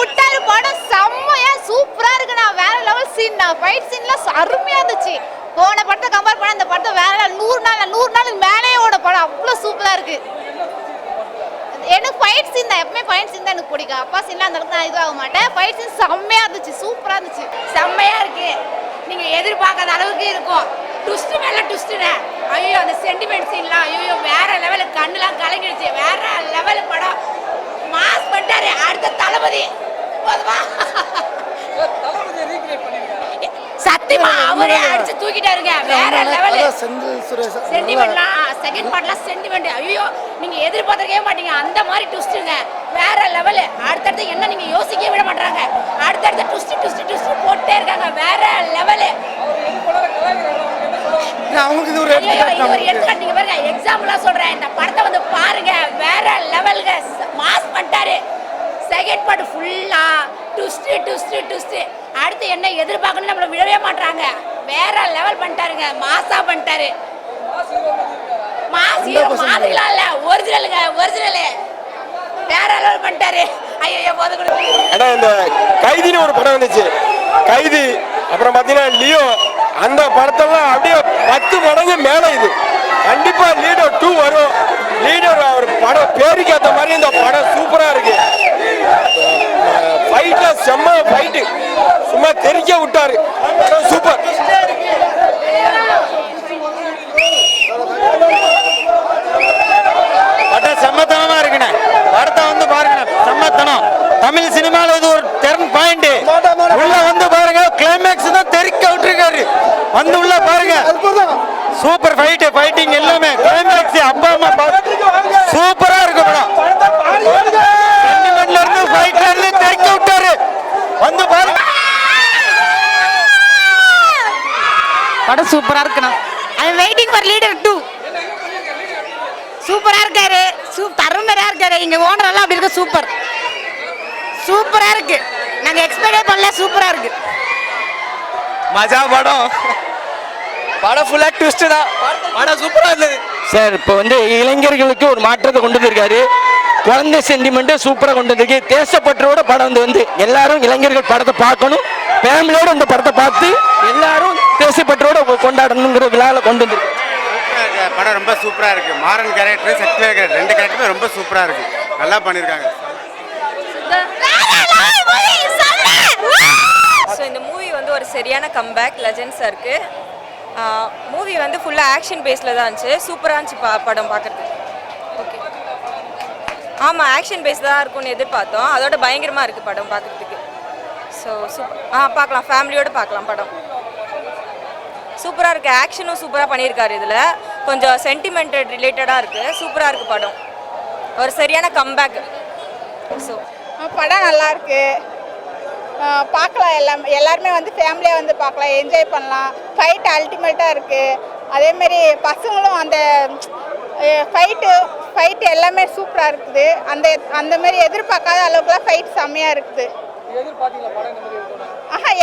விட்டாரு படம் செம்மையா சூப்பரா இருக்கு. நான் வேற லெவல் சீன், நான் ஃபைட் சீன்லாம் அருமையா இருந்துச்சு. போன படத்தை கம்பேர் பண்ண இந்த படத்தை வேற 100 நாளுக்கு மேலேயே ஓட படம் அவ்வளோ சூப்பரா இருக்கு. எனக்கு ஃபைட் சீன் தான், எப்பவுமே ஃபைட் சீன் தான் எனக்கு பிடிக்கும். அப்பா சீன்லாம் அந்த இடத்துல நான் இதுவாக மாட்டேன். ஃபைட் சீன் செம்மையா இருந்துச்சு, சூப்பரா இருந்துச்சு. செம்மையா இருக்கு. நீங்க எதிர்பார்க்காத அளவுக்கு இருக்கும். ட்விஸ்ட் மேல ட்விஸ்ட்னே. ஐயோ அந்த சென்டிமெண்ட் சீன்லாம் ஐயோ வேற லெவல், கண்ணுலாம் கலங்கிடுச்சு. வேற லெவல் படம். மாஸ் பண்ணிட்டாரு. அடுத்த தளபதி போதுமா? சத்தியமா அவரே அடிச்சு தூக்கிட்டாருங்க. வேற லெவல். சென்டிமெண்ட்லாம் செகண்ட் பார்ட்லாம் சென்டிமெண்ட். ஐயோ நீங்க எதிர்பார்த்திருக்கவே மாட்டீங்க. அந்த மாதிரி ட்விஸ்ட்டுங்க. வேற லெவல். அடுத்தடுத்து என்ன நீங்க யோசிக்கவே விட மாட்டாங்க. அடுத்தடுத்து ட்விஸ்ட் போட்டே இருக்காங்க. வேற லெவல். அவங்களுக்கு இது ஒரு எடுத்துக்காட்டு நீங்க பாருங்க. எக்ஸாம்பிளா சொல்றேன். இந்த படத்தை வந்து பாருங்க. வேற லெவல்ங்க. மாஸ் பண்ணிட்டாரு. செகண்ட் பார்ட் ஃபுல்லா ட்விஸ்ட். அடுத்து என்ன எதிர்பார்க்கணும்னு நம்மள விடவே மாட்டாங்க. வேற லெவல் பண்ணிட்டாருங்க. மாசா பண்ணிட்டாரு. மாஸ் ஹீரோ மாதிரிலாம் இல்ல, ஒரிஜினலுங்க. ஒரிஜினல் வேற லெவல் பண்ணிட்டாரு. ஐயோ போதும். ஏன்னா இந்த கைதின்னு ஒரு படம் வந்துச்சு, கைதி, அப்புறம் பார்த்தீங்கன்னா லியோ, அந்த படத்தெல்லாம் அப்படியே 10 மடங்கு மேலே இது. கண்டிப்பா லீடர் 2 வரும். லீடர் அவர் படம் பேருக்கு ஏற்ற மாதிரி இந்த படம் சூப்பரா இருக்கு. ஃபைட்ல செம்ம ஃபைட்டு, சும்மா தெரிக்க விட்டாரு. சூப்பர். படம் செம்மத்தனமா இருக்குண்ணே. படத்தை வந்து பாருங்க, செம்மத்தனம். தமிழ் சினிமாவில் இது ஒரு டர்ன் பாயிண்ட். உள்ள வந்து பாருங்க, கிளைமேக்ஸ் தான் தெரிக்க விட்டுருக்காரு. வந்து உள்ள பாருங்க, சூப்பர் ஃபைட்டிங் எல்லாமே. கிளைமேக்ஸ் அப்பா அம்மா சூப்பரா இருக்கு படம். சென்டிமெண்ட்ல இருந்து ஃபைட்ல இருந்து தெரிக்க விட்டாரு. வந்து பாருங்க, படம் சூப்பரா இருக்குண்ணா. ஐ அம் வெயிட்டிங் ஃபார் லீடர் 2. சூப்பரா இருக்காரு, தரமரா இருக்காரு. இங்க ஓனர் எல்லாம் அப்படி இருக்கு. சூப்பரா இருக்கு. நாங்க எக்ஸ்பெக்டே பண்ணல. சூப்பரா இருக்கு. மஜா படம். படம் ஃபுல்லா ட்விஸ்ட் தான். படம் சூப்பரா இருந்தது சார். இப்போ வந்து இளைஞர்களுக்கு ஒரு மாற்றத்தை கொண்டு வந்திருக்காரு. குழந்தை சென்டிமெண்ட் சூப்பரா கொண்டு வந்திருக்கு. தேசப்பற்றோட படம் வந்து எல்லாரும் இளைஞர்கள் படத்தை பார்க்கணும். ஃபேமிலியோட இந்த படத்தை பார்த்து எல்லாரும் தேசப்பற்றோட கொண்டாடணுங்கிற விழாவில் கொண்டு வந்திருக்கு. படம் ரொம்ப சூப்பரா இருக்கு. மாறன் கேரக்டர், சக்திவேல் கேரக்டர், 2 கேரக்டருமே ரொம்ப சூப்பரா இருக்கு. நல்லா பண்ணிருக்காங்க. ஸோ இந்த மூவி வந்து ஒரு சரியான கம்பேக் லெஜெண்ட்ஸாக இருக்குது. மூவி வந்து ஃபுல்லாக ஆக்ஷன் பேஸில் தான் இருந்துச்சு. சூப்பராக இருந்துச்சு படம் பார்க்குறதுக்கு. ஓகே, ஆமாம் ஆக்ஷன் பேஸ் தான் இருக்கும்னு எதிர்பார்த்தோம். அதோட பயங்கரமாக இருக்குது படம் பார்க்குறதுக்கு. ஸோ பார்க்கலாம், ஃபேமிலியோடு பார்க்கலாம். படம் சூப்பராக இருக்குது. ஆக்ஷனும் சூப்பராக பண்ணியிருக்காரு. இதில் கொஞ்சம் சென்டிமெண்டட் ரிலேட்டடாக இருக்குது. சூப்பராக இருக்குது படம். ஒரு சரியான கம்பேக். ஸோ படம் நல்லா இருக்கு, பார்க்கலாம். எல்லாருமே வந்து ஃபேமிலியாக வந்து பார்க்கலாம், என்ஜாய் பண்ணலாம். ஃபைட் அல்டிமேட்டாக இருக்குது. அதேமாரி பசங்களும் அந்த ஃபைட்டு எல்லாமே சூப்பராக இருக்குது. அந்த மாதிரி எதிர்பார்க்காத அளவுக்குலாம் ஃபைட் செம்மையாக இருக்குது.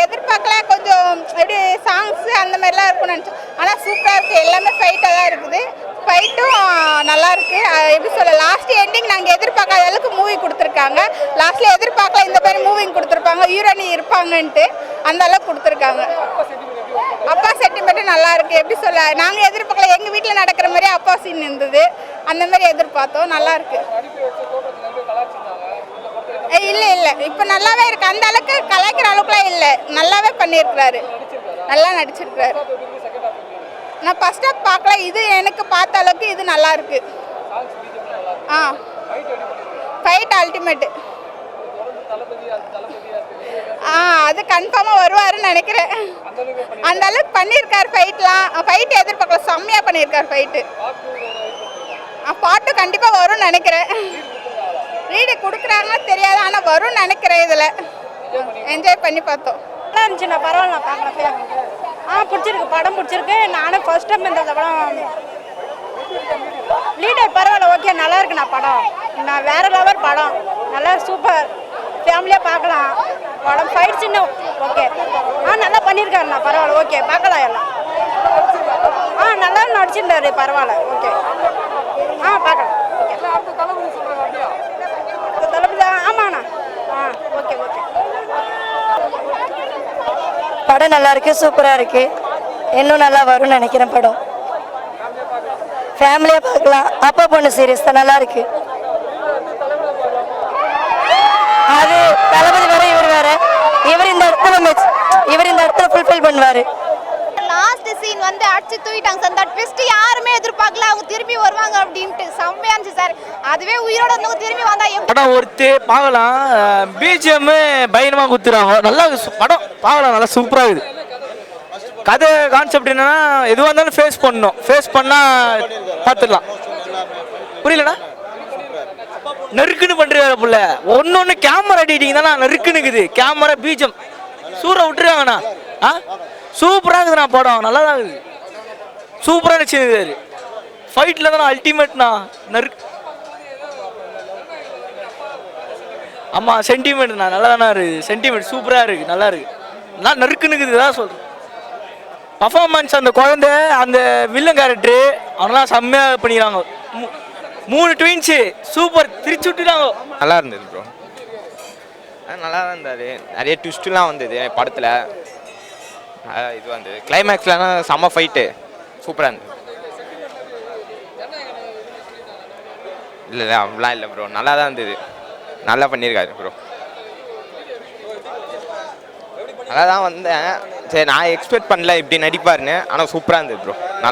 எதிர்பார்க்கல. கொஞ்சம் எப்படி சாங்ஸு அந்த மாதிரிலாம் இருக்கும்னு நினச்சோம். ஆனால் சூப்பராக இருக்குது. எல்லாமே ஃபைட்டாக தான் இருக்குது. ஃபைட்டும் நல்லா இருக்கு. எப்படி சொல்ல, லாஸ்ட் எண்டிங் நாங்கள் எதிர்பார்க்காத அளவுக்கு மூவி கொடுத்துருக்காங்க. லாஸ்ட்டில் எதிர்பார்க்கல இந்த மாதிரி மூவிங் கொடுத்துருப்பாங்க, ஹீரோனி இருப்பாங்கன்ட்டு. அந்த அளவுக்கு கொடுத்துருக்காங்க. அப்பா சென்டிமெண்ட்டு நல்லா இருக்கு. எப்படி சொல்ல, நாங்கள் எதிர்பார்க்கல. எங்கள் வீட்டில் நடக்கிற மாதிரி அப்பா சீன் இருந்தது. அந்த மாதிரி எதிர்பார்த்தோம். நல்லா இருக்கு. இல்லை இப்போ நல்லாவே இருக்கு. அந்த அளவுக்கு கலாய்க்கிற அளவுக்குலாம் இல்லை, நல்லாவே பண்ணியிருக்கிறாரு. நல்லா நடிச்சிருக்கிறாரு. நான் ஃபர்ஸ்ட் ஹாஃப் பார்க்கல. இது எனக்கு பார்த்த அளவுக்கு இது நல்லா இருக்கு. Fight ultimate. அது கன்ஃபார்மாக வருவாருன்னு நினைக்கிறேன். அந்த அளவுக்கு பண்ணியிருக்காரு. ஃபைட் எதிர்பார்க்கல. செம்மையாக பண்ணியிருக்காரு ஃபைட்டு. பாட்டு கண்டிப்பாக வரும்னு நினைக்கிறேன். ரீடு கொடுக்குறாங்கன்னு தெரியாது, ஆனால் வரும்னு நினைக்கிறேன். இதில் என்ஜாய் பண்ணி பார்த்தோம். நல்லா இருந்துச்சு. நான் பரவாயில்ல, நான் பார்க்குறேன். பிடிச்சிருக்கு. படம் பிடிச்சிருக்கு. நானும் ஃபர்ஸ்ட் டைம் இந்த படம் லீடர் பரவாயில்ல, ஓகே, நல்லா இருக்கு. நான் படம் நான் வேற லெவல் படம். நல்லா சூப்பர். ஃபேமிலியாக பார்க்கலாம் படம். ஃபைட் சின்ன ஓகே. நல்லா பண்ணியிருக்காரு. நான் பரவாயில்ல, ஓகே, பார்க்கலாம் எல்லாம். நல்லா நடிச்சிருந்தாரு. பரவாயில்ல, ஓகே. பார்க்கலாம். ஓகே, தளபதி. ஆமாண்ணா. ஓகே. படம் நல்லா இருக்கு, சூப்பராக இருக்கு. இன்னும் நல்லா வரும்னு நினைக்கிறேன். படம் ஃபேமிலியாக பார்க்கலாம். அப்பா பொண்ணு சீரியஸ் தான், நல்லா இருக்கு. அது தளபதி வேற, இவர் வேற. இவர் இந்த இடத்துல ஃபுல்ஃபில் பண்ணுவார். லாஸ்ட் சீன் வந்து அடிச்சு தூக்கிட்டாங்க சார். அந்த ட்விஸ்ட் யாருமே எதிர்பார்க்கல, அவங்க திரும்பி வருவாங்க அப்படின்ட்டு. செம்மையா இருந்துச்சு சார். அதுவே உயிரோட இருந்தவங்க திரும்பி வந்தா படம் ஒருத்தே பார்க்கலாம். பிஜிஎம் பயங்கரமாக குத்துறாங்க. நல்லா படம் பார்க்கலாம், நல்லா சூப்பராக இருக்குது. கதை கான்செப்ட் என்னன்னா எதுவாக இருந்தாலும் ஃபேஸ் பண்ணணும். ஃபேஸ் பண்ணால் பார்த்துடலாம். புரியலண்ணா? நெருக்குன்னு பண்ணுறாரு புள்ள. ஒன்று கேமரா எடிட்டிங் தானே நெருக்குன்னு இருக்குது. கேமரா பிஜிஎம் சூற விட்டுருக்காங்கண்ணா. சூப்பராக இருக்குதுண்ணா படம். நல்லா தான் இருக்குது. சூப்பராக நடிச்சிருக்காரு. ஃபைட்டில் தானே அல்டிமேட்ண்ணா. ஆமாம், சென்டிமெண்ட்ண்ணா நல்லா தானே இருக்குது. சென்டிமெண்ட் சூப்பராக இருக்குது, நல்லா இருக்குது. நான் நெருக்குன்னு இருக்குது தான் சொல்கிறேன். பர்ஃபார்மன்ஸ் அந்த குழந்தை, அந்த வில்லன் கேரக்டரு அவங்களாம் செம்மையாக பண்ணிக்கிறாங்க. 3 ட்வின்ஸு சூப்பர், திரிச்சு விட்டுட்டாங்க. நல்லா இருந்தது ப்ரோ. நல்லா தான் இருந்தார். நிறைய ட்விஸ்ட்லாம் வந்தது படத்தில். இது வந்தது கிளைமேக்ஸ்லாம் செம்ம ஃபைட்டு சூப்பராக இருந்தது. இல்லை அப்படிலாம் இல்லை ப்ரோ, நல்லா தான் இருந்தது. நல்லா பண்ணியிருக்காரு ப்ரோ. நல்லா தான் வந்தேன். சரி, நான் எக்ஸ்பெக்ட் பண்ணல இப்படி நடிப்பாருன்னு. ஆனால் சூப்பராக இருந்தது ப்ரோ. நல்லா